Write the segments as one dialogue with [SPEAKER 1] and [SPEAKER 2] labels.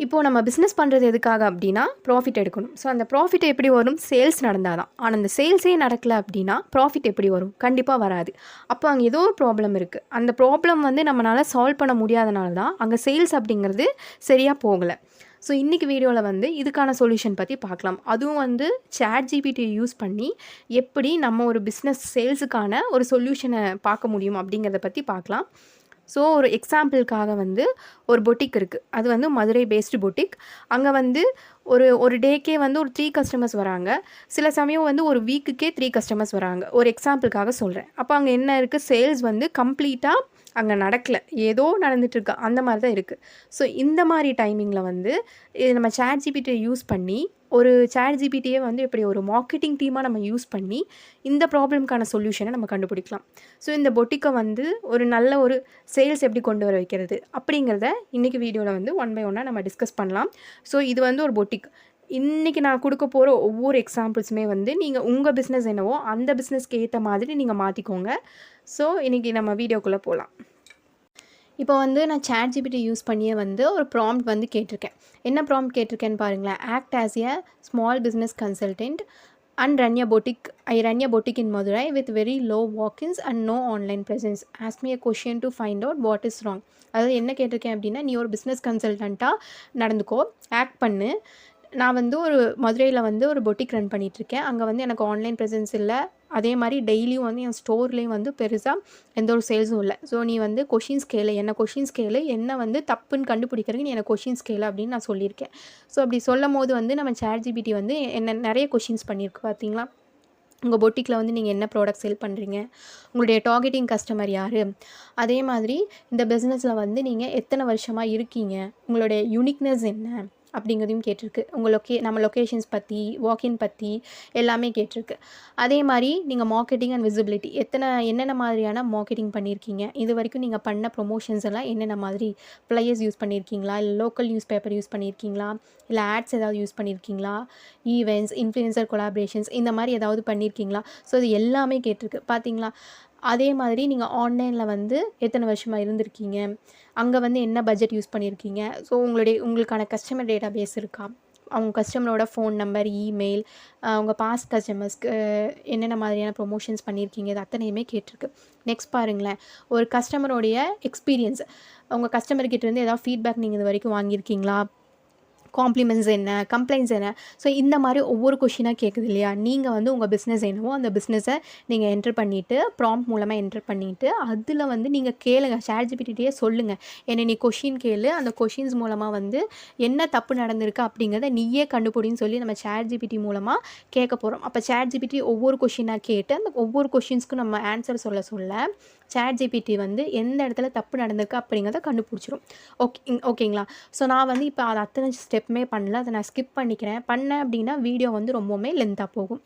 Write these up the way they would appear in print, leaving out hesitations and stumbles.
[SPEAKER 1] இப்போது நம்ம பிஸ்னஸ் பண்ணுறது எதுக்காக அப்படின்னா ப்ராஃபிட் எடுக்கணும். ஸோ அந்த ப்ராஃபிட் எப்படி வரும்? சேல்ஸ் நடந்தால் தான். ஆனால் அந்த சேல்ஸே நடக்கலை அப்படின்னா ப்ராஃபிட் எப்படி வரும்? கண்டிப்பாக வராது. அப்போ அங்கே ஏதோ ஒரு ப்ராப்ளம் இருக்குது. அந்த ப்ராப்ளம் வந்து நம்மளால் சால்வ் பண்ண முடியாதனால தான் அங்கே சேல்ஸ் அப்படிங்கிறது சரியாக போகலை. ஸோ இன்றைக்கி வீடியோவில் வந்து இதுக்கான சொல்யூஷன் பற்றி பார்க்கலாம். அதுவும் வந்து ChatGPT யூஸ் பண்ணி எப்படி நம்ம ஒரு பிஸ்னஸ் சேல்ஸுக்கான ஒரு சொல்யூஷனை பார்க்க முடியும் அப்படிங்கிறத பற்றி பார்க்கலாம். ஸோ ஒரு எக்ஸாம்பிளுக்காக வந்து ஒரு பொட்டிக் இருக்குது. அது வந்து மதுரை பேஸ்டு பொட்டிக். அங்கே வந்து ஒரு டேக்கே வந்து ஒரு 3 கஸ்டமர்ஸ் வராங்க. சில சமயம் வந்து ஒரு வீக்குக்கே 3 கஸ்டமர்ஸ் வராங்க. ஒரு எக்ஸாம்பிளுக்காக சொல்கிறேன். அப்போ அங்கே என்ன இருக்குது? சேல்ஸ் வந்து கம்ப்ளீட்டாக அங்கே நடக்கலை, ஏதோ நடந்துகிட்ருக்கு, அந்த மாதிரி தான் இருக்குது. ஸோ இந்த மாதிரி டைமிங்கில் வந்து இது நம்ம ChatGPT யூஸ் பண்ணி ஒரு ChatGPTயே வந்து இப்படி ஒரு மார்க்கெட்டிங் டீமாக நம்ம யூஸ் பண்ணி இந்த ப்ராப்ளம்க்கான சொல்யூஷனை நம்ம கண்டுபிடிக்கலாம். ஸோ இந்த பொட்டிக்கை வந்து ஒரு நல்ல ஒரு சேல்ஸ் எப்படி கொண்டு வர வைக்கிறது அப்படிங்கிறத இன்றைக்கி வீடியோவில் வந்து ஒன் பை ஒன்னாக நம்ம டிஸ்கஸ் பண்ணலாம். ஸோ இது வந்து ஒரு பொட்டிக். இன்றைக்கி நான் கொடுக்க போகிற ஒவ்வொரு எக்ஸாம்பிள்ஸுமே வந்து நீங்கள் உங்கள் பிஸ்னஸ் என்னவோ அந்த பிஸ்னஸ்க்கு ஏற்ற மாதிரி நீங்கள் மாற்றிக்கோங்க. ஸோ இன்றைக்கி நம்ம வீடியோக்குள்ளே போகலாம். இப்போ வந்து நான் ChatGPT யூஸ் பண்ணியே வந்து ஒரு ப்ராம்ப்ட் வந்து கேட்டிருக்கேன். என்ன ப்ராம்ப்ட் கேட்டிருக்கேன்னு பாருங்களேன். Act as a small business consultant and run a boutique. I run a boutique in Madurai with very low walk-ins and no online presence. Ask me a question to find out what is wrong. அதாவது என்ன கேட்டிருக்கேன் அப்படின்னா, நீ ஒரு business கன்சல்டண்ட்டாக நடந்துக்கோ, act பண்ணு. நான் வந்து ஒரு மதுரையில் வந்து ஒரு பொட்டிக் ரன் பண்ணிகிட்ருக்கேன். அங்கே வந்து எனக்கு ஆன்லைன் ப்ரெசன்ஸ் இல்லை. அதே மாதிரி டெய்லியும் வந்து என் ஸ்டோர்லேயும் வந்து பெருசாக எந்த ஒரு சேல்ஸும் இல்லை. ஸோ நீ வந்து கொஷின்ஸ் கேளு, என்ன வந்து தப்புன்னு கண்டுபிடிக்கிறதுக்கு நீ எனக்கு கொஷின்ஸ் கேளு அப்படின்னு நான் சொல்லியிருக்கேன். ஸோ அப்படி சொல்லும் போது வந்து நம்ம ChatGPT வந்து என்ன நிறைய கொஷின்ஸ் பண்ணியிருக்கு. பார்த்தீங்களா? உங்கள் பொட்டிக்கில் வந்து நீங்கள் என்ன ப்ராடக்ட் சேல் பண்ணுறீங்க, உங்களுடைய டார்கெட்டிங் கஸ்டமர் யார், அதே மாதிரி இந்த பிஸ்னஸில் வந்து நீங்கள் எத்தனை வருஷமாக இருக்கீங்க, உங்களுடைய யூனிக்னஸ் என்ன அப்படிங்கிறதையும் கேட்டிருக்கு. உங்கள் நம்ம லொக்கேஷன்ஸ் பற்றி, வாக்கின் பற்றி எல்லாமே கேட்டிருக்கு. அதே மாதிரி நீங்கள் மார்க்கெட்டிங் அண்ட் விசிபிலிட்டி என்னென்ன மாதிரியான மார்க்கெட்டிங் பண்ணியிருக்கீங்க, இது வரைக்கும் நீங்கள் பண்ண ப்ரொமோஷன்ஸ் எல்லாம் என்னென்ன மாதிரி, ஃப்ளையர்ஸ் யூஸ் பண்ணியிருக்கீங்களா, இல்லை லோக்கல் நியூஸ் பேப்பர் யூஸ் பண்ணியிருக்கீங்களா, இல்லை ஆட்ஸ் ஏதாவது யூஸ் பண்ணியிருக்கீங்களா, ஈவெண்ட்ஸ், இன்ஃப்ளூயன்சர் கொலாபரேஷன்ஸ் இந்த மாதிரி ஏதாவது பண்ணியிருக்கீங்களா. ஸோ இது எல்லாமே கேட்டிருக்கு. பார்த்தீங்களா? அதே மாதிரி நீங்கள் ஆன்லைனில் வந்து எத்தனை வருஷமாக இருந்திருக்கீங்க, அங்கே வந்து என்ன பட்ஜெட் யூஸ் பண்ணியிருக்கீங்க, ஸோ உங்களுக்கான கஸ்டமர் டேட்டா பேஸ் இருக்கா, அவங்க கஸ்டமரோட ஃபோன் நம்பர், இமெயில், உங்கள் பாஸ்ட் கஸ்டமர்ஸ்க்கு என்னென்ன மாதிரியான ப்ரொமோஷன்ஸ் பண்ணியிருக்கீங்க, இது அத்தனையுமே கேட்டிருக்கு. நெக்ஸ்ட் பாருங்களேன், ஒரு கஸ்டமரோடைய எக்ஸ்பீரியன்ஸ், உங்கள் கஸ்டமர்கிட்டேருந்து ஏதாவது ஃபீட்பேக் நீங்கள் இது வரைக்கும் வாங்கியிருக்கீங்களா, காம்ப்ளிமெண்ட்ஸ் என்ன, கம்ப்ளைண்ட்ஸ் என்ன. ஸோ இந்த மாதிரி ஒவ்வொரு கொஷினாக கேட்குது இல்லையா? நீங்கள் வந்து உங்கள் பிஸ்னஸ் என்னவோ அந்த பிஸ்னஸை நீங்கள் என்ட்ரு பண்ணிவிட்டு ப்ராம்ப்ட் மூலமாக என்ட்ரு பண்ணிவிட்டு அதில் வந்து நீங்கள் கேளுங்க. ChatGPTயே சொல்லுங்கள், என்னை நீ கொஷின் கேளு, அந்த கொஷின்ஸ் மூலமாக வந்து என்ன தப்பு நடந்திருக்கு அப்படிங்கிறத நீயே கண்டுபிடின்னு சொல்லி நம்ம ChatGPT மூலமாக கேட்க போகிறோம். அப்போ ChatGPT ஒவ்வொரு கொஷினாக கேட்டு அந்த ஒவ்வொரு கொஷின்ஸ்க்கும் நம்ம ஆன்சர் சொல்ல ChatGPT வந்து எந்த இடத்துல தப்பு நடந்திருக்கு அப்படிங்கிறத கண்டுபிடிச்சிரும். ஓகேங்களா? ஸோ நான் வந்து இப்போ அதை அத்தனை ஸ்டெப்புமே பண்ணல, அதை நான் ஸ்கிப் பண்ணேன் அப்படின்னா வீடியோ வந்து ரொம்பவுமே லென்த்தாக போகும்.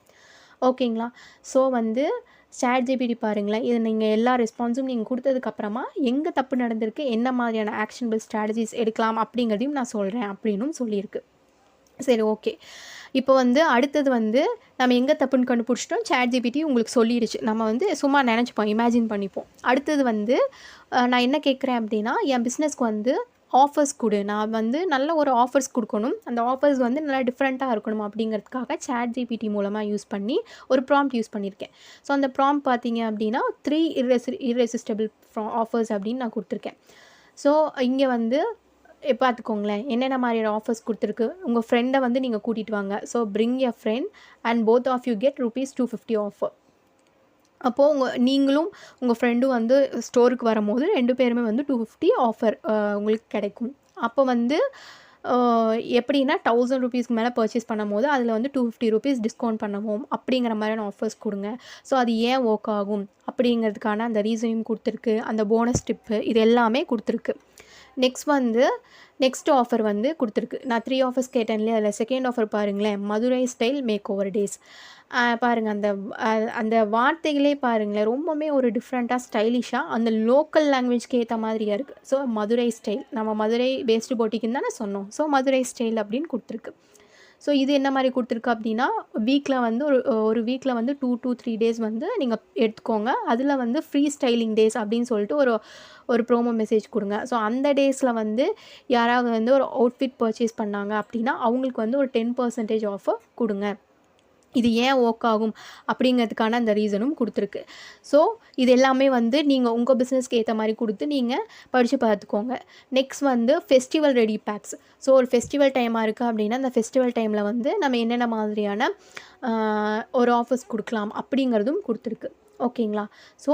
[SPEAKER 1] ஓகேங்களா? ஸோ வந்து ChatGPT பாருங்களேன், இது நீங்கள் எல்லா ரெஸ்பான்ஸும் நீங்கள் கொடுத்ததுக்கப்புறமா எங்கே தப்பு நடந்திருக்கு, என்ன மாதிரியான ஆக்ஷனபிள் ஸ்ட்ராட்டஜிஸ் எடுக்கலாம் அப்படிங்கிறதையும் நான் சொல்கிறேன் அப்படின்னும் சொல்லியிருக்கு. சரி, ஓகே. இப்போ வந்து அடுத்தது வந்து நம்ம எங்கே தப்புன்னு கண்டுபிடிச்சிட்டோம், ChatGPT உங்களுக்கு சொல்லிடுச்சு. நம்ம வந்து சும்மா நினச்சிப்போம், இமேஜின் பண்ணிப்போம். அடுத்தது வந்து நான் என்ன கேட்குறேன் அப்படின்னா, என் பிஸ்னஸ்க்கு வந்து ஆஃபர்ஸ் கொடு, நான் வந்து நல்ல ஒரு ஆஃபர்ஸ் கொடுக்கணும், அந்த ஆஃபர்ஸ் வந்து நல்லா டிஃப்ரெண்ட்டாக இருக்கணும் அப்படிங்கிறதுக்காக ChatGPT மூலமாக யூஸ் பண்ணி ஒரு ப்ராம்ப்ட் யூஸ் பண்ணியிருக்கேன். ஸோ அந்த ப்ராம்ப்ட் பார்த்தீங்க அப்படின்னா 3 irresistible ஆஃபர்ஸ் அப்படின்னு நான் கொடுத்துருக்கேன். ஸோ இங்கே வந்து பார்த்துக்கோங்களேன், என்னென்ன மாதிரியான ஆஃபர்ஸ் கொடுத்துருக்கு. உங்கள் ஃப்ரெண்டை வந்து நீங்கள் கூட்டிகிட்டு வாங்க. So bring a friend and both of you get ₹250 offer. அப்போது நீங்களும் உங்கள் ஃப்ரெண்டும் வந்து ஸ்டோருக்கு வரும்போது 2 பேருமே வந்து 250 ஆஃபர் உங்களுக்கு கிடைக்கும். அப்போ வந்து எப்படின்னா ₹1000 மேலே பர்ச்சேஸ் பண்ணும்போது அதில் வந்து ₹250 டிஸ்கவுண்ட் பண்ணுவோம் அப்படிங்கிற மாதிரியான ஆஃபர்ஸ் கொடுங்க. ஸோ அது ஏன் ஒர்க் ஆகும் அப்படிங்கிறதுக்கான அந்த ரீசனையும் கொடுத்துருக்கு. அந்த போனஸ் டிப்பு இது எல்லாமே கொடுத்துருக்கு. நெக்ஸ்ட் ஆஃபர் வந்து கொடுத்துருக்கு. நான் 3 ஆஃபர்ஸ் கேட்டேன் இல்லையா? அதில் செகண்ட் ஆஃபர் பாருங்களேன், Madurai style makeover days. பாருங்கள், அந்த வார்த்தைகளே பாருங்களேன், ரொம்பவுமே ஒரு டிஃப்ரெண்ட்டாக ஸ்டைலிஷாக அந்த லோக்கல் லாங்குவேஜ்க்கு ஏற்ற மாதிரியாக இருக்குது. ஸோ மதுரை ஸ்டைல், நம்ம மதுரை பேஸ்டு பொட்டிக்குன்னு தானே சொன்னோம். ஸோ மதுரை ஸ்டைல் அப்படின்னு கொடுத்துருக்கு. ஸோ இது என்ன மாதிரி கொடுத்துருக்கு அப்படின்னா வீக்கில் வந்து ஒரு வீக்கில் வந்து 2 to 3 டேஸ் வந்து நீங்கள் எடுத்துக்கோங்க. அதில் வந்து ஃப்ரீ ஸ்டைலிங் டேஸ் அப்படின்னு சொல்லிட்டு ஒரு ப்ரோமோ மெசேஜ் கொடுங்க. ஸோ அந்த டேஸில் வந்து யாராவது வந்து ஒரு அவுட்ஃபிட் பர்ச்சேஸ் பண்ணாங்க அப்படின்னா அவங்களுக்கு வந்து ஒரு 10% ஆஃபர் கொடுங்க. இது ஏன் ஒர்க் ஆகும் அப்படிங்கிறதுக்கான அந்த ரீசனும் கொடுத்துருக்கு. ஸோ இது எல்லாமே வந்து நீங்கள் உங்கள் பிஸ்னஸ்க்கு ஏற்ற மாதிரி கொடுத்து நீங்கள் படித்து பார்த்துக்கோங்க. நெக்ஸ்ட் வந்து ஃபெஸ்டிவல் ரெடி பேக்ஸ். ஸோ ஒரு ஃபெஸ்டிவல் டைமாக இருக்குது அப்படின்னா அந்த ஃபெஸ்டிவல் டைமில் வந்து நம்ம என்னென்ன மாதிரியான ஒரு ஆஃபர்ஸ் கொடுக்கலாம் அப்படிங்கிறதும் கொடுத்துருக்கு. ஓகேங்களா? ஸோ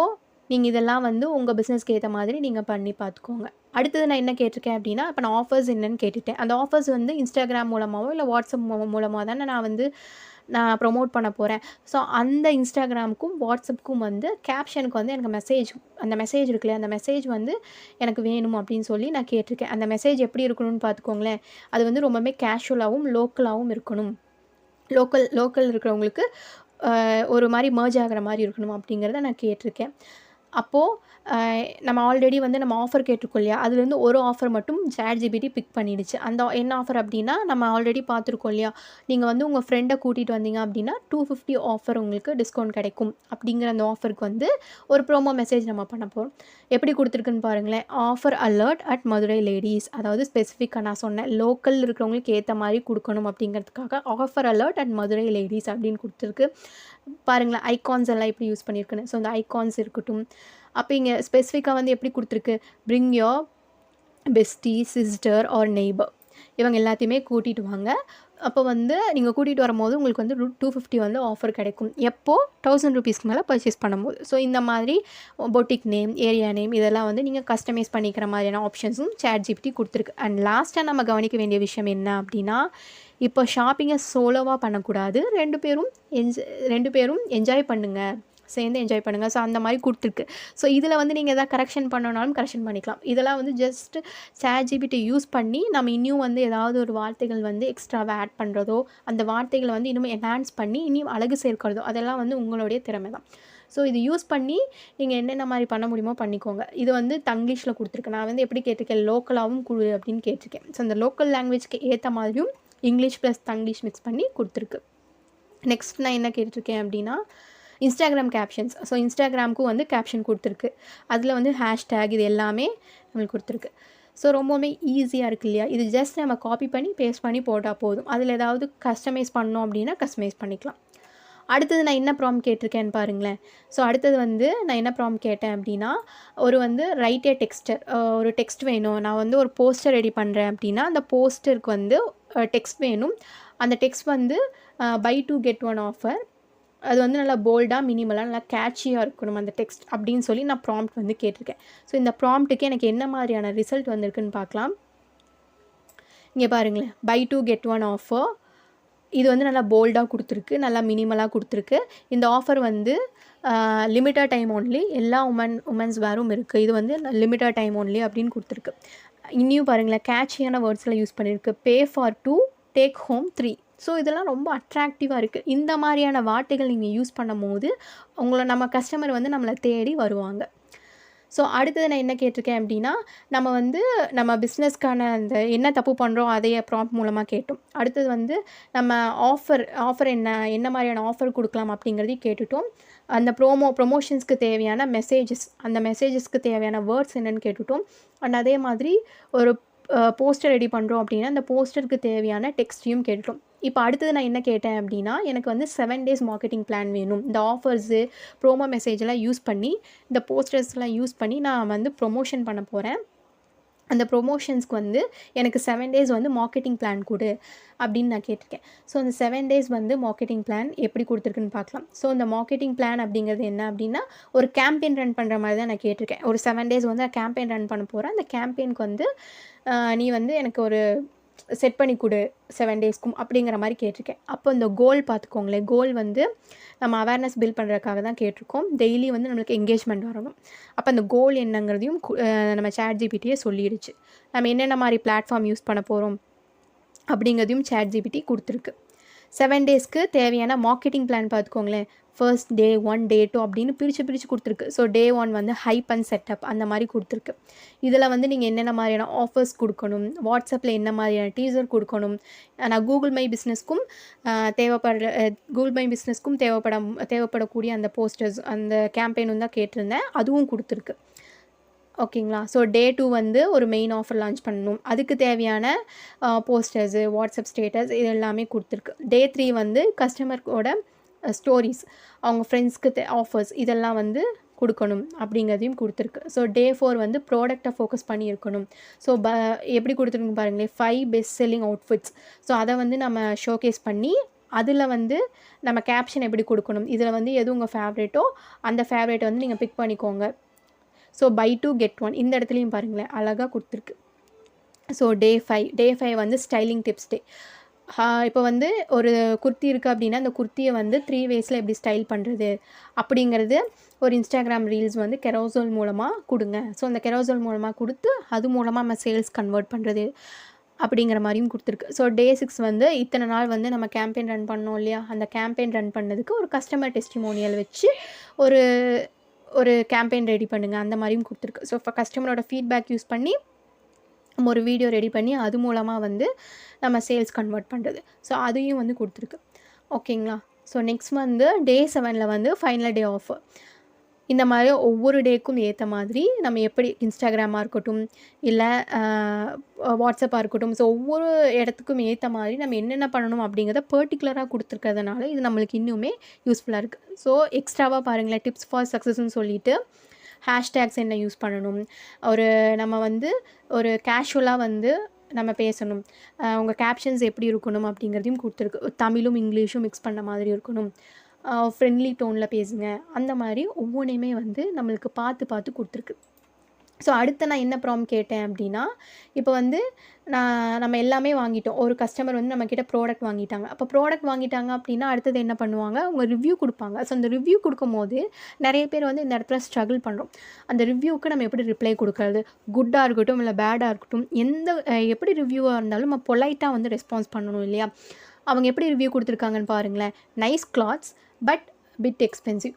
[SPEAKER 1] நீங்கள் இதெல்லாம் வந்து உங்கள் பிஸ்னஸ்க்கு ஏற்ற மாதிரி நீங்கள் பண்ணி பார்த்துக்கோங்க. அடுத்தது நான் என்ன கேட்டிருக்கேன் அப்படின்னா, இப்போ நான் ஆஃபர்ஸ் என்னன்னு கேட்டுட்டேன். அந்த ஆஃபர்ஸ் வந்து இன்ஸ்டாகிராம் மூலமாகவோ இல்லை வாட்ஸ்அப் மூலமாக தானே நான் ப்ரொமோட் பண்ண போகிறேன். ஸோ அந்த இன்ஸ்டாகிராமுக்கும் வாட்ஸ்அப்புக்கும் வந்து கேப்ஷனுக்கு வந்து எனக்கு அந்த மெசேஜ் இருக்கு இல்லையா, அந்த மெசேஜ் வந்து எனக்கு வேணும் அப்படின்னு சொல்லி நான் கேட்டிருக்கேன். அந்த மெசேஜ் எப்படி இருக்கணும்னு பார்த்துக்கோங்களேன். அது வந்து ரொம்பவே கேஷுவலாகவும் லோக்கலாகவும் இருக்கணும். லோக்கல் இருக்கிறவங்களுக்கு ஒரு மாதிரி மர்ஜ் ஆகிற மாதிரி இருக்கணும் அப்படிங்கிறத நான் கேட்டிருக்கேன். அப்போது நம்ம ஆல்ரெடி வந்து நம்ம ஆஃபர் கேட்டிருக்கோம் இல்லையா, அதுலேருந்து ஒரு ஆஃபர் மட்டும் ChatGPT பிக் பண்ணிடுச்சு. அந்த என்ன ஆஃபர் அப்படின்னா, நம்ம ஆல்ரெடி பார்த்துருக்கோம் இல்லையா, நீங்கள் வந்து உங்கள் ஃப்ரெண்டை கூட்டிகிட்டு வந்தீங்க அப்படின்னா 250 ஆஃபர் உங்களுக்கு டிஸ்கவுண்ட் கிடைக்கும் அப்படிங்கிற அந்த ஆஃபருக்கு வந்து ஒரு ப்ரோமோ மெசேஜ் நம்ம பண்ண போகிறோம். எப்படி கொடுத்துருக்குன்னு பாருங்களேன். Offer alert at Madurai ladies, அதாவது ஸ்பெசிஃபிக்காக நான் சொன்னேன் லோக்கல் இருக்கிறவங்களுக்கு ஏற்ற மாதிரி கொடுக்கணும் அப்படிங்கிறதுக்காக offer alert at Madurai ladies அப்படின்னு கொடுத்துருக்கு. பாருங்களேன் ஐகான்ஸ் எல்லாம் எப்படி யூஸ் பண்ணியிருக்குன்னு. ஸோ அந்த ஐகான்ஸ் இருக்கட்டும். அப்போ இங்கே ஸ்பெசிஃபிக்காக வந்து எப்படி கொடுத்துருக்கு, bring your bestie, sister or neighbour, இவங்க எல்லாத்தையுமே கூட்டிகிட்டு வாங்க. அப்போ வந்து நீங்கள் கூட்டிகிட்டு வரும்போது உங்களுக்கு வந்து 250 வந்து ஆஃபர் கிடைக்கும். எப்போது 1000 ரூபீஸ்க்கு மேலே பர்ச்சேஸ் பண்ணும்போது. ஸோ இந்த மாதிரி பொட்டிக் நேம், ஏரியா நேம் இதெல்லாம் வந்து நீங்கள் கஸ்டமைஸ் பண்ணிக்கிற மாதிரியான ஆப்ஷன்ஸும் ChatGPT கொடுத்துருக்கு. அண்ட் லாஸ்ட்டாக நம்ம கவனிக்க வேண்டிய விஷயம் என்ன அப்படின்னா, இப்போ ஷாப்பிங்கை சோலோவாக பண்ணக்கூடாது. ரெண்டு பேரும் என்ஜாய் பண்ணுங்கள், சேர்ந்து என்ஜாய் பண்ணுங்கள். ஸோ அந்த மாதிரி கொடுத்துருக்கு. ஸோ இதில் வந்து நீங்கள் எதாவது கரெக்ஷன் பண்ணனாலும் கரெக்ஷன் பண்ணிக்கலாம். இதெல்லாம் வந்து ஜஸ்ட் ChatGPT யூஸ் பண்ணி நம்ம இன்னும் வந்து ஏதாவது ஒரு வார்த்தைகள் வந்து எக்ஸ்ட்ராவாக ஆட் பண்ணுறதோ, அந்த வார்த்தைகளை வந்து இன்னும் என்ஹான்ஸ் பண்ணி இன்னும் அழகு சேர்க்கிறதோ, அதெல்லாம் வந்து உங்களுடைய திறமை தான். ஸோ இது யூஸ் பண்ணி நீங்கள் என்னென்ன மாதிரி பண்ண முடியுமோ பண்ணிக்கோங்க. இது வந்து தங்கிலீஷில் கொடுத்துருக்கு. நான் வந்து எப்படி கேட்டிருக்கேன், லோக்கலாகவும் கொடு அப்படின்னு கேட்டிருக்கேன். ஸோ அந்த லோக்கல் லாங்குவேஜ்க்கு ஏற்ற மாதிரியும் இங்கிலீஷ் ப்ளஸ் தங்கிலீஷ் மிக்ஸ் பண்ணி கொடுத்துருக்கு. நெக்ஸ்ட் நான் என்ன கேட்டிருக்கேன் அப்படின்னா, இன்ஸ்டாகிராம் கேப்ஷன்ஸ். ஸோ இன்ஸ்டாகிராமுக்கும் வந்து கேப்ஷன் கொடுத்துருக்கு. அதில் வந்து ஹேஷ்டேக் இது எல்லாமே நம்மளுக்கு கொடுத்துருக்கு. ஸோ ரொம்பவுமே ஈஸியாக இருக்குது இல்லையா. இது ஜஸ்ட் நம்ம காப்பி பண்ணி பேஸ்ட் பண்ணி போட்டால் போதும். அதில் ஏதாவது கஸ்டமைஸ் பண்ணோம் அப்படின்னா கஸ்டமைஸ் பண்ணிக்கலாம். அடுத்தது நான் என்ன ப்ராம்ப்ட் கேட்டிருக்கேன்னு பாருங்களேன். ஸோ அடுத்தது வந்து நான் என்ன ப்ராம்ப்ட் கேட்டேன் அப்படின்னா, வந்து ரைட் ஏ டெக்ஸ்டர், ஒரு டெக்ஸ்ட் வேணும். நான் வந்து ஒரு போஸ்டர் ரெடி பண்ணுறேன் அப்படின்னா அந்த போஸ்டருக்கு வந்து டெக்ஸ்ட் வேணும். அந்த டெக்ஸ்ட் வந்து பை 2 get 1 ஆஃபர். அது வந்து நல்லா போல்டாக, மினிமலாக, நல்லா கேட்சியாக இருக்கணும் அந்த டெக்ஸ்ட் அப்படின்னு சொல்லி நான் ப்ராம்ப்ட் வந்து கேட்டிருக்கேன். ஸோ இந்த ப்ராம்ப்ட்டுக்கு எனக்கு என்ன மாதிரியான ரிசல்ட் வந்திருக்குன்னு பார்க்கலாம். இங்கே பாருங்களேன், பை 2 get 1 ஆஃபர். இது வந்து நல்லா போல்டாக கொடுத்துருக்கு, நல்லா மினிமலாக கொடுத்துருக்கு. இந்த ஆஃபர் வந்து லிமிட்டட் டைம் ஓன்லி, எல்லா உமன்ஸ் வேரும் இருக்குது. இது வந்து லிமிட்டட் டைம் ஓன்லி அப்படின்னு கொடுத்துருக்கு. இன்னும் பாருங்களேன், கேட்சியான வேர்ட்ஸில் யூஸ் பண்ணியிருக்கு. Pay for 2 take home 3. So இதெல்லாம் ரொம்ப அட்ராக்டிவாக இருக்குது. இந்த மாதிரியான வார்த்தைகள் நீங்கள் யூஸ் பண்ணும் போது நம்ம கஸ்டமர் வந்து நம்மளை தேடி வருவாங்க. ஸோ அடுத்தது நான் என்ன கேட்டிருக்கேன் அப்படின்னா, நம்ம பிஸ்னஸ்க்கான அந்த என்ன தப்பு பண்ணுறோம் அதைய ப்ராம்ப்ட் மூலமாக கேட்டோம். அடுத்தது வந்து நம்ம ஆஃபர் என்ன மாதிரியான ஆஃபர் கொடுக்கலாம் அப்படிங்கிறதையும் கேட்டுட்டோம். அந்த ப்ரொமோஷன்ஸ்க்கு தேவையான அந்த மெசேஜஸ்க்கு தேவையான வேர்ட்ஸ் என்னென்னு கேட்டுட்டோம். அண்ட் அதே மாதிரி ஒரு போஸ்டர் ரெடி பண்ணுறோம் அப்படின்னா அந்த போஸ்டருக்கு தேவையான டெக்ஸ்ட்டையும் கேட்டுட்டோம். இப்போ அடுத்தது நான் என்ன கேட்டேன் அப்படின்னா, எனக்கு வந்து 7 days மார்க்கெட்டிங் பிளான் வேணும். இந்த ஆஃபர்ஸு, ப்ரோமோ மெசேஜெல்லாம் யூஸ் பண்ணி, இந்த போஸ்டர்ஸ்லாம் யூஸ் பண்ணி நான் வந்து ப்ரொமோஷன் பண்ண போகிறேன். அந்த ப்ரொமோஷன்ஸ்க்கு வந்து எனக்கு 7 days வந்து மார்க்கெட்டிங் பிளான் கொடு அப்படின்னு நான் கேட்டிருக்கேன். ஸோ அந்த 7 days வந்து மார்க்கெட்டிங் பிளான் எப்படி கொடுத்துருக்குன்னு பார்க்கலாம். ஸோ இந்த மார்க்கெட்டிங் பிளான் அப்படிங்கிறது என்ன அப்படின்னா, ஒரு கேம்பெயின் ரன் பண்ணுற மாதிரி தான் நான் கேட்டிருக்கேன். ஒரு 7 days வந்து நான் கேம்பெயின் ரன் பண்ண போகிறேன். அந்த கேம்பெயினுக்கு வந்து நீ வந்து எனக்கு ஒரு செட் பண்ணி கொடு 7 daysக்கும் அப்படிங்கிற மாதிரி கேட்டிருக்கேன். அப்போ இந்த கோல் பார்த்துக்கோங்களேன். கோல் வந்து நம்ம அவேர்னஸ் பில்ட் பண்ணுறதுக்காக தான் கேட்டிருக்கோம். டெய்லி வந்து நம்மளுக்கு என்கேஜ்மெண்ட் வரணும். அப்போ அந்த கோல் என்னங்கிறதையும் நம்ம ChatGPTயே சொல்லிடுச்சு. நம்ம என்னென்ன மாதிரி பிளாட்ஃபார்ம் யூஸ் பண்ண போகிறோம் அப்படிங்கிறதையும் ChatGPT கொடுத்துருக்கு. 7 daysக்கு தேவையான மார்க்கெட்டிங் பிளான் பார்த்துக்கோங்களேன். ஃபர்ஸ்ட் டே 1 டே 2 அப்படின்னு பிரித்து கொடுத்துருக்கு. ஸோ டே 1 வந்து ஹைப் அண்ட் செட்டப் அந்த மாதிரி கொடுத்துருக்கு. இதில் வந்து நீங்கள் என்னென்ன மாதிரியான ஆஃபர்ஸ் கொடுக்கணும், வாட்ஸ்அப்பில் என்ன மாதிரியான டீசர் கொடுக்கணும், நான் கூகுள் மை பிஸ்னஸ்க்கும் தேவைப்படக்கூடிய அந்த போஸ்டர்ஸ் அந்த கேம்பெயினும் தான் கேட்டிருந்தேன், அதுவும் கொடுத்துருக்கு. ஓகேங்களா. ஸோ டே 2 வந்து ஒரு மெயின் ஆஃபர் லான்ச் பண்ணணும், அதுக்கு தேவையான போஸ்டர்ஸு, வாட்ஸ்அப் ஸ்டேட்டஸ் இது எல்லாமே கொடுத்துருக்கு. டே 3 வந்து கஸ்டமரோட ஸ்டோரிஸ், அவங்க ஃப்ரெண்ட்ஸ்க்கு ஆஃபர்ஸ் இதெல்லாம் வந்து கொடுக்கணும் அப்படிங்கிறதையும் கொடுத்துருக்கு. ஸோ டே 4 வந்து ப்ராடக்டை ஃபோக்கஸ் பண்ணியிருக்கணும். ஸோ எப்படி கொடுத்துருக்கு பாருங்களேன், 5 பெஸ்ட் செல்லிங் அவுட்ஃபிட்ஸ். ஸோ அதை வந்து நம்ம ஷோகேஸ் பண்ணி அதில் வந்து நம்ம கேப்ஷன் எப்படி கொடுக்கணும், இதில் வந்து எது உங்கள் ஃபேவரேட்டோ அந்த ஃபேவரேட்டை வந்து நீங்கள் பிக் பண்ணிக்கோங்க. ஸோ பை 2 get 1 இந்த இடத்துலையும் பாருங்களேன் அழகாக கொடுத்துருக்கு. ஸோ டே 5 வந்து ஸ்டைலிங் டிப்ஸ் டே. இப்போ வந்து ஒரு குர்த்தி இருக்குது அப்படின்னா அந்த குர்த்தியை வந்து 3 waysல எப்படி ஸ்டைல் பண்ணுறது அப்படிங்கிறது ஒரு இன்ஸ்டாகிராம் ரீல்ஸ் வந்து கெரோசோல் மூலமாக கொடுங்க. ஸோ அந்த கெரோசோல் மூலமாக கொடுத்து அது மூலமாக நம்ம சேல்ஸ் கன்வெர்ட் பண்ணுறது அப்படிங்கிற மாதிரியும் கொடுத்துருக்கு. ஸோ டே 6 வந்து இத்தனை நாள் வந்து நம்ம கேம்பெயின் ரன் பண்ணோம் இல்லையா, அந்த கேம்பெயின் ரன் பண்ணதுக்கு ஒரு கஸ்டமர் டெஸ்டிமோனியல் வச்சு ஒரு கேம்பெயின் ரெடி பண்ணுங்கள் அந்த மாதிரியும் கொடுத்துருக்கு. ஸோ இப்போ கஸ்டமரோட ஃபீட்பேக் யூஸ் பண்ணி நம்ம ஒரு வீடியோ ரெடி பண்ணி அது மூலமாக வந்து நம்ம சேல்ஸ் கன்வெர்ட் பண்ணுறது. ஸோ அதையும் வந்து கொடுத்துருக்கு. ஓகேங்களா. ஸோ நெக்ஸ்ட் வந்து டே 7 வந்து ஃபைனல் டே ஆஃபர். இந்த மாதிரி ஒவ்வொரு டேக்கும் ஏற்ற மாதிரி நம்ம எப்படி இன்ஸ்டாகிராமாக இருக்கட்டும் இல்லை வாட்ஸ்அப்பாக இருக்கட்டும், ஸோ ஒவ்வொரு இடத்துக்கும் ஏற்ற மாதிரி நம்ம என்னென்ன பண்ணணும் அப்படிங்கிறத பர்டிகுலராக கொடுத்துருக்கிறதுனால இது நம்மளுக்கு இன்னுமே யூஸ்ஃபுல்லாக இருக்குது. ஸோ எக்ஸ்ட்ராவாக பாருங்களேன், டிப்ஸ் ஃபார் சக்ஸஸ்ன்னு சொல்லிட்டு ஹேஷ்டேக்ஸ் என்ன யூஸ் பண்ணணும், நம்ம வந்து ஒரு கேஷுவலாக வந்து நம்ம பேசணும், உங்கள் கேப்ஷன்ஸ் எப்படி இருக்கணும் அப்படிங்கிறதையும் கொடுத்துருக்கு. தமிழும் இங்கிலீஷும் மிக்ஸ் பண்ண மாதிரி இருக்கணும், ஃப்ரெண்ட்லி டோனில் பேசுங்க, அந்த மாதிரி ஒவ்வொன்றையுமே வந்து நம்மளுக்கு பார்த்து கொடுத்துருக்கு. ஸோ அடுத்து நான் என்ன ப்ராம்ப்ட் கேட்டேன் அப்படின்னா, இப்போ வந்து நம்ம எல்லாமே வாங்கிட்டோம், ஒரு கஸ்டமர் வந்து நம்மக்கிட்ட ப்ராடக்ட் வாங்கிட்டாங்க. அப்போ ப்ராடக்ட் வாங்கிட்டாங்க அப்படின்னா அடுத்தது என்ன பண்ணுவாங்க, அவங்க ரிவ்யூ கொடுப்பாங்க. ஸோ அந்த ரிவ்யூ கொடுக்கும்போது நிறைய பேர் வந்து இந்த இடத்துல ஸ்ட்ரகிள் பண்ணுறோம். அந்த ரிவ்யூவுக்கு நம்ம எப்படி ரிப்ளை கொடுக்கறது, குட்டாக இருக்கட்டும் இல்லை பேடாக இருக்கட்டும், எப்படி ரிவ்யூவாக இருந்தாலும் நம்ம பொலைட்டாக வந்து ரெஸ்பான்ஸ் பண்ணணும் இல்லையா. அவங்க எப்படி ரிவ்யூ கொடுத்துருக்காங்கன்னு பாருங்களேன். Nice clothes but bit expensive.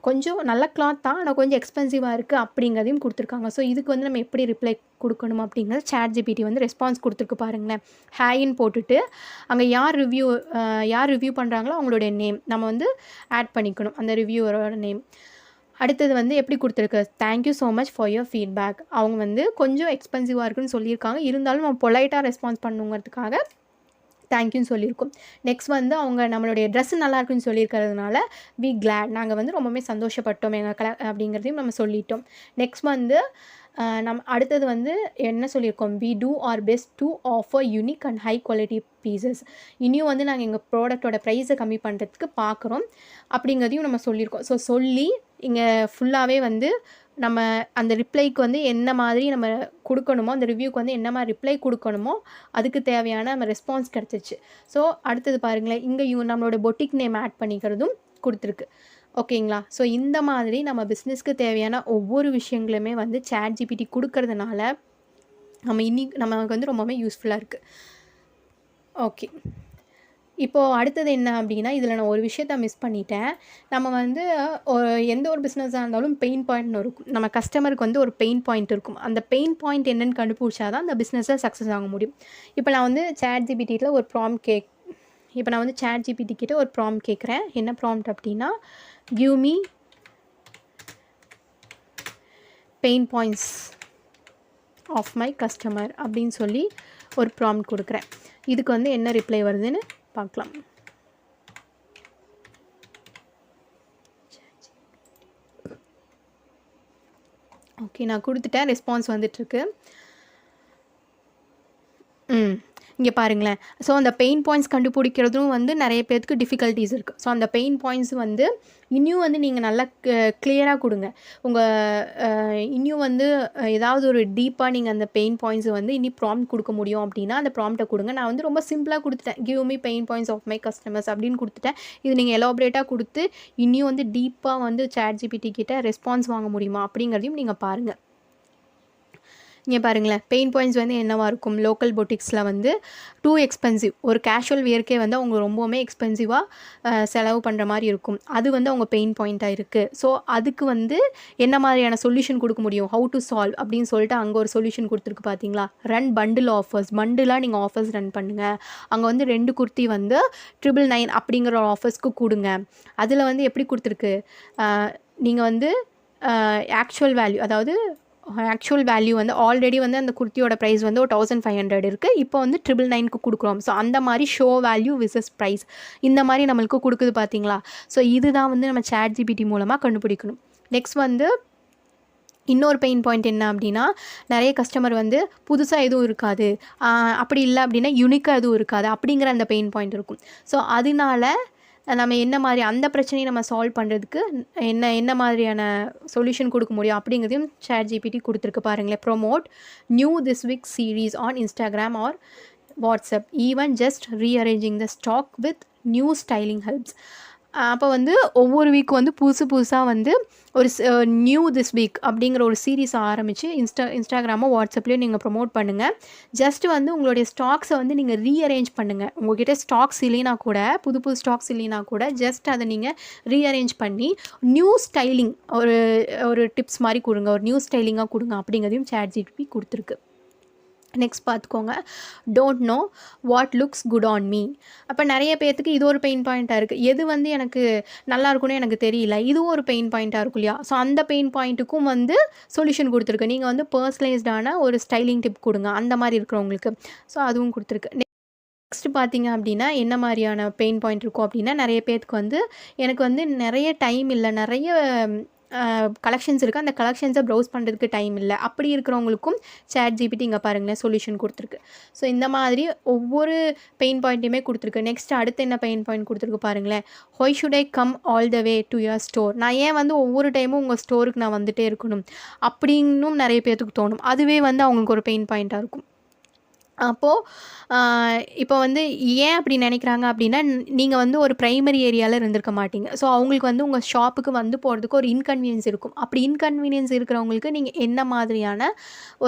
[SPEAKER 1] கொஞ்சம் நல்ல கிளாத் தான், ஆனால் கொஞ்சம் எக்ஸ்பென்சிவாக இருக்குது அப்படிங்கிறதையும் கொடுத்துருக்காங்க. ஸோ இதுக்கு வந்து நம்ம எப்படி ரிப்ளை கொடுக்கணும் அப்படிங்கிறது ChatGPT வந்து ரெஸ்பான்ஸ் கொடுத்துருக்கு பாருங்களேன். ஹேயின்னு போட்டுட்டு அங்கே யார் ரிவ்யூ பண்ணுறாங்களோ அவங்களுடைய நேம் நம்ம வந்து ஆட் பண்ணிக்கணும், அந்த ரிவ்யூவரோட நேம். அடுத்தது வந்து எப்படி கொடுத்துருக்கு, thank you so much for your feedback. அவங்க வந்து கொஞ்சம் எக்ஸ்பென்சிவாக இருக்குன்னு சொல்லியிருக்காங்க, இருந்தாலும் நம்ம பொலைட்டாக ரெஸ்பான்ஸ் பண்ணுங்கிறதுக்காக தேங்க்யூன்னு சொல்லியிருக்கோம். நெக்ஸ்ட் வந்து அவங்க நம்மளுடைய ட்ரெஸ்ஸு நல்லா இருக்குன்னு சொல்லியிருக்கிறதுனால வி கிளாட், நாங்கள் வந்து ரொம்பவே சந்தோஷப்பட்டோம் எங்கள் அப்படிங்கிறதையும் நம்ம சொல்லிட்டோம். நெக்ஸ்ட் வந்து அடுத்தது வந்து என்ன சொல்லியிருக்கோம், we do our best to offer unique and high quality pieces. இனியும் வந்து நாங்கள் எங்கள் ப்ராடக்டோட ப்ரைஸை கம்மி பண்ணுறதுக்கு பார்க்குறோம் அப்படிங்கிறதையும் நம்ம சொல்லியிருக்கோம். ஸோ சொல்லி இங்கே ஃபுல்லாகவே வந்து நம்ம அந்த ரிப்ளைக்கு வந்து என்ன மாதிரி நம்ம கொடுக்கணுமோ, அந்த ரிவ்யூக்கு வந்து என்ன மாதிரி ரிப்ளை கொடுக்கணுமோ அதுக்கு தேவையான நம்ம ரெஸ்பான்ஸ் கிடச்சிச்சு. ஸோ அடுத்தது பாருங்களேன், இங்கே நம்மளோட பொட்டிக் நேம் ஆட் பண்ணிக்கிறதும் கொடுத்துருக்கு. ஓகேங்களா. ஸோ இந்த மாதிரி நம்ம பிஸ்னஸ்க்கு தேவையான ஒவ்வொரு விஷயங்களுமே வந்து ChatGPT கொடுக்கறதுனால நமக்கு வந்து ரொம்பவே யூஸ்ஃபுல்லாக இருக்குது. ஓகே, இப்போது அடுத்தது என்ன அப்படின்னா, இதில் நான் ஒரு விஷயத்த மிஸ் பண்ணிட்டேன். நம்ம வந்து எந்த ஒரு பிஸ்னஸாக இருந்தாலும் பெயின் பாயிண்ட்னு இருக்கும். நம்ம கஸ்டமருக்கு வந்து ஒரு பெயின் பாயிண்ட் இருக்கும். அந்த பெயின் பாயிண்ட் என்னென்னு கண்டுபிடிச்சா தான் அந்த பிஸ்னஸில் சக்ஸஸ் ஆக முடியும். இப்போ நான் வந்து ChatGPTயில் ஒரு ChatGPT கிட்ட ஒரு ப்ராம்ப்ட் கேட்குறேன். என்ன ப்ராம்ப்ட் அப்படின்னா, give me pain points of my customer அப்படின்னு சொல்லி ஒரு ப்ராம்ப்ட் கொடுக்குறேன். இதுக்கு வந்து என்ன ரிப்ளை வருதுன்னு பார்க்கலாம். ஓகே, நான் கொடுத்துட்டேன், ரெஸ்பான்ஸ் வந்துட்டுருக்கு. இங்கே பாருங்களேன். ஸோ அந்த பெயின் பாயிண்ட்ஸ் கண்டுபிடிக்கிறதும் வந்து நிறைய பேருக்கு டிஃபிகல்ட்டிஸ் இருக்குது. ஸோ அந்த பெயின் பாயிண்ட்ஸ் வந்து இன்னும் வந்து நீங்கள் நல்லா கிளியராக கொடுங்க. இன்னும் வந்து ஏதாவது ஒரு டீப்பாக நீங்கள் அந்த பெயின் பாயிண்ட்ஸை வந்து இன்னும் ப்ராம்ப்ட் கொடுக்க முடியும் அப்படின்னா அந்த ப்ராம்ப்டை கொடுங்க. நான் வந்து ரொம்ப சிம்பிளாக கொடுத்துட்டேன், give me pain points of my customers அப்படின்னு கொடுத்துட்டேன். இது நீங்கள் எலாபரேட்டாக கொடுத்து இன்னும் வந்து டீப்பாக வந்து ChatGPT கிட்ட ரெஸ்பான்ஸ் வாங்க முடியுமா அப்படிங்கிறதையும் நீங்கள் பாருங்கள். இங்கே பாருங்களேன், பெயின் பாயிண்ட்ஸ் வந்து என்னவா இருக்கும்? லோக்கல் பொட்டிக்ஸில் வந்து டூ எக்ஸ்பென்சிவ். ஒரு கேஷுவல் வியர்க்கே வந்து அவங்க ரொம்பவுமே எக்ஸ்பென்சிவாக செலவு பண்ணுற மாதிரி இருக்கும். அது வந்து அவங்க பெயின் பாயிண்ட்டாக இருக்குது. ஸோ அதுக்கு வந்து என்ன மாதிரியான சொல்யூஷன் கொடுக்க முடியும்? ஹவு டு சால்வ் அப்படின்னு சொல்லிட்டு அங்கே ஒரு சொல்யூஷன் கொடுத்துருக்கு பார்த்தீங்களா? Run bundle offers. பண்டிலாக நீங்கள் ஆஃபர்ஸ் ரன் பண்ணுங்கள். அங்கே வந்து 2 குர்த்தி வந்து 999 அப்படிங்கிற ஒரு ஆஃபர்ஸ்க்கு கொடுங்க. அதில் வந்து எப்படி கொடுத்துருக்கு? நீங்கள் வந்து ஆக்சுவல் வேல்யூ, அதாவது ஆக்சுவல் வேல்யூ வந்து ஆல்ரெடி வந்து அந்த குர்த்தியோட ப்ரைஸ் வந்து ஒரு 1500 இருக்குது. இப்போ வந்து 999க்கு கொடுக்குறோம். ஸோ அந்த மாதிரி ஷோ வேல்யூ விசஸ் ப்ரைஸ் இந்த மாதிரி நம்மளுக்கு கொடுக்குது பார்த்தீங்களா? ஸோ இதுதான் வந்து நம்ம ChatGPT மூலமாக கண்டுபிடிக்கணும். நெக்ஸ்ட் வந்து இன்னொரு பெயின் பாயிண்ட் என்ன அப்படின்னா, நிறைய கஸ்டமர் வந்து புதுசாக எதுவும் இருக்காது, அப்படி இல்லை அப்படின்னா யூனிக்காக எதுவும் இருக்காது அப்படிங்கிற அந்த பெயின் பாயிண்ட் இருக்கும். ஸோ அதனால நம்ம என்ன மாதிரி அந்த பிரச்சனையை நம்ம சால்வ் பண்ணுறதுக்கு என்ன மாதிரியான சொல்யூஷன் கொடுக்க முடியும் அப்படிங்கிறதையும் ChatGPT கொடுத்துருக்கு பாருங்களேன். Promote new this week series on Instagram or WhatsApp, even just rearranging the stock with new styling helps. அப்போ வந்து ஒவ்வொரு வீக் வந்து புதுசாக வந்து ஒரு நியூ திஸ் வீக் அப்படிங்கிற ஒரு சீரீஸ் ஆரம்பித்து இன்ஸ்டாகிராமோ வாட்ஸ்அப்லேயோ நீங்கள் ப்ரொமோட் பண்ணுங்கள். ஜஸ்ட்டு வந்து உங்களுடைய ஸ்டாக்ஸை வந்து நீங்கள் ரீஅரேஞ்ச் பண்ணுங்கள். உங்கள்கிட்ட ஸ்டாக்ஸ் இல்லைனா கூட, புது ஸ்டாக்ஸ் இல்லைனா கூட ஜஸ்ட் அதை நீங்கள் ரீஅரேஞ்ச் பண்ணி நியூ ஸ்டைலிங் ஒரு டிப்ஸ் மாதிரி கொடுங்க, ஒரு நியூ ஸ்டைலிங்காக கொடுங்க அப்படிங்கிறதையும் ChatGPT கொடுத்துருக்கு. நெக்ஸ்ட் பார்த்துக்கோங்க, don't know what looks good on me. அப்போ நிறைய பேர்த்துக்கு இது ஒரு பெயின் பாயிண்ட்டாக இருக்குது. எது வந்து எனக்கு நல்லா இருக்குன்னு எனக்கு தெரியல, இதுவும் ஒரு பெயின் பாயிண்ட்டாக இருக்கும் இல்லையா? ஸோ அந்த பெயின் பாயிண்ட்டுக்கும் வந்து சொல்யூஷன் கொடுத்துருக்கு. நீங்கள் வந்து பர்சனலைஸ்டான ஒரு ஸ்டைலிங் டிப் கொடுங்க அந்த மாதிரி இருக்கிறவங்களுக்கு. ஸோ அதுவும் கொடுத்துருக்கு. நெக்ஸ்ட் பார்த்தீங்க அப்படின்னா என்ன மாதிரியான பெயின் பாயிண்ட் இருக்கும் அப்படின்னா, நிறைய பேர்த்துக்கு வந்து எனக்கு வந்து நிறைய டைம் இல்லை, நிறைய கலெக்ஷன்ஸ் இருக்குது, அந்த கலெக்ஷன்ஸை ப்ரௌஸ் பண்ணுறதுக்கு டைம் இல்லை, அப்படி இருக்கிறவங்களுக்கும் ChatGPT இங்கே பாருங்களேன் சொல்யூஷன் கொடுத்துருக்கு. ஸோ இந்த மாதிரி ஒவ்வொரு பெயின் பாயிண்ட்டையுமே கொடுத்துருக்கு. நெக்ஸ்ட் அடுத்து என்ன பெயின் பாயிண்ட் கொடுத்துருக்கு பாருங்களேன், why should I come all the way to your store. நான் ஏன் வந்து ஒவ்வொரு டைமும் உங்கள் ஸ்டோருக்கு நான் வந்துகிட்டே இருக்கணும் அப்படின்னும் நிறைய பேர்த்துக்கு தோணும். அதுவே வந்து அவங்களுக்கு ஒரு பெயின் பாயிண்ட்டாக இருக்கும். அப்போது இப்போ வந்து ஏன் அப்படி நினைக்கிறாங்க அப்படின்னா, நீங்கள் வந்து ஒரு ப்ரைமரி ஏரியாவில் இருந்திருக்க மாட்டீங்க. ஸோ அவங்களுக்கு வந்து உங்கள் ஷாப்புக்கு வந்து போகிறதுக்கு ஒரு இன்கன்வீனியன்ஸ் இருக்கும். அப்படி இன்கன்வீனியன்ஸ் இருக்கிறவங்களுக்கு நீங்கள் என்ன மாதிரியான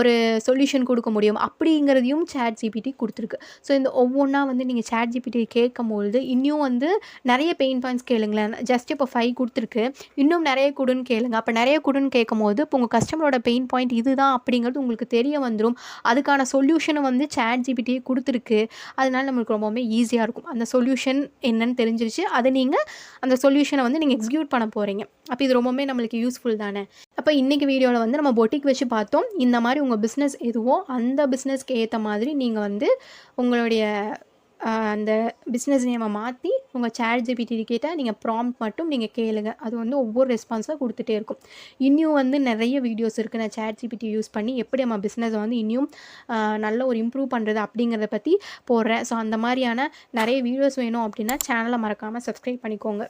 [SPEAKER 1] ஒரு சொல்யூஷன் கொடுக்க முடியும் அப்படிங்கிறதையும் ChatGPT கொடுத்துருக்கு. ஸோ இந்த ஒவ்வொன்றா வந்து நீங்கள் ChatGPT கேட்கும்பொழுது இன்னும் வந்து நிறைய பெயின் பாயிண்ட்ஸ் கேளுங்களேன். ஜஸ்ட் இப்போ 5 கொடுத்துருக்கு, இன்னும் நிறைய கொடுன்னு கேளுங்க. அப்போ நிறைய கொடுன்னு கேட்கும்போது இப்போ உங்கள் கஸ்டமரோட பெயின் பாயிண்ட் இதுதான் அப்படிங்கிறது உங்களுக்கு தெரிய வந்துடும். அதுக்கான சொல்யூஷனை வந்து ChatGPT கொடுத்துருக்கு. அதனால நம்மளுக்கு ரொம்பவுமே ஈஸியாக இருக்கும். அந்த சொல்யூஷன் என்னன்னு தெரிஞ்சிருச்சு, அதை நீங்கள் அந்த சொல்யூஷனை வந்து நீங்கள் எக்ஸிக்யூட் பண்ண போகிறீங்க. அப்போ இது ரொம்பவுமே நம்மளுக்கு யூஸ்ஃபுல் தானே. அப்போ இன்றைக்கி வீடியோவில் வந்து நம்ம பொட்டிக் வச்சு பார்த்தோம். இந்த மாதிரி உங்கள் பிஸ்னஸ் எதுவோ அந்த பிஸ்னஸ்க்கு ஏற்ற மாதிரி நீங்கள் வந்து உங்களுடைய அந்த பிஸ்னஸ் நேமை மாற்றி உங்கள் ChatGPT கேட்டால் நீங்கள் ப்ராம்ப்ட் மட்டும் நீங்கள் கேளுங்க. அது வந்து ஒவ்வொரு ரெஸ்பான்ஸாக கொடுத்துட்டே இருக்கும். இன்னும் வந்து நிறைய வீடியோஸ் இருக்குது, நான் ChatGPT யூஸ் பண்ணி எப்படி நம்ம பிஸ்னஸை வந்து இன்னும் நல்ல ஒரு இம்ப்ரூவ் பண்ணுறது அப்படிங்கிறத பற்றி போடுறேன். ஸோ அந்த மாதிரியான நிறைய வீடியோஸ் வேணும் அப்படின்னா சேனலை மறக்காமல் சப்ஸ்கிரைப் பண்ணிக்கோங்க.